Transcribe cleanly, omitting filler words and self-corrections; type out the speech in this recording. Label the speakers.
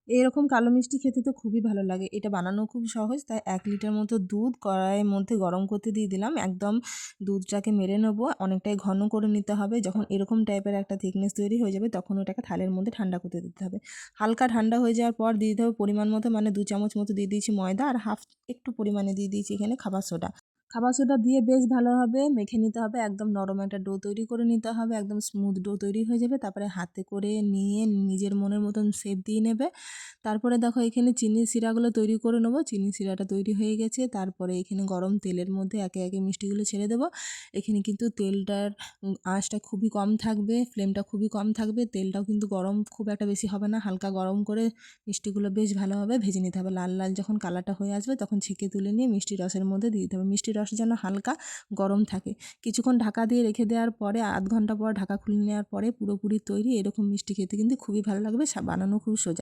Speaker 1: এরকম কালো মিষ্টি খেতে তো খুবই ভালো লাগে। এটা বানানো খুব সহজ। তাই ১ লিটার মতো দুধ কড়াইয়ের মধ্যে গরম করতে দিয়ে দিলাম। একদম দুধটাকে মেরে নেবো। অনেকটাই ঘন করে নিতে হবে। যখন এরকম টাইপের একটা থিকনেস তৈরি হয়ে যাবে তখন ওটাকে থালের মধ্যে ঠান্ডা করতে দিতে হবে। হালকা ঠান্ডা হয়ে যাওয়ার পর দিয়ে দিতে হবে পরিমাণ মতো, মানে ২ চামচ মতো দিয়ে দিয়েছি ময়দা, আর হাফ একটু পরিমাণে দিয়ে দিয়েছি এখানে খাবার সোডা। খাবার সোডা দিয়ে বেশ ভালোভাবে মেখে নিতে হবে। একদম নরম একটা ডো তৈরি করে নিতে হবে। একদম স্মুথ ডো তৈরি হয়ে যাবে। তারপরে হাতে করে নিয়ে নিজের মনের মতন শেপ দিয়ে নেবে। তারপরে দেখো এখানে চিনির শিরাগুলো তৈরি করে নেবো। চিনির শিরাটা তৈরি হয়ে গেছে। তারপরে এখানে গরম তেলের মধ্যে একে একে মিষ্টিগুলো ছেড়ে দেবো। এখানে কিন্তু তেলটার আঁচটা খুবই কম থাকবে, ফ্লেমটা খুবই কম থাকবে। তেলটাও কিন্তু গরম খুব একটা বেশি হবে না, হালকা গরম করে মিষ্টিগুলো বেশ ভালোভাবে ভেজে নিতে হবে। লাল লাল যখন কালারটা হয়ে আসবে তখন ছেঁকে তুলে নিয়ে মিষ্টি রসের মধ্যে দিয়ে দিতে হবে। মিষ্টি রস যেন হালকা গরম থাকে। কিছুক্ষণ ঢাকা দিয়ে রেখে দেওয়ার পরে, আধ ঘন্টা পর ঢাকা খুলে নেওয়ার পরে পুরোপুরি তৈরি। এরকম মিষ্টি খেতে কিন্তু খুবই ভালো লাগবে, বানানো খুব সোজা।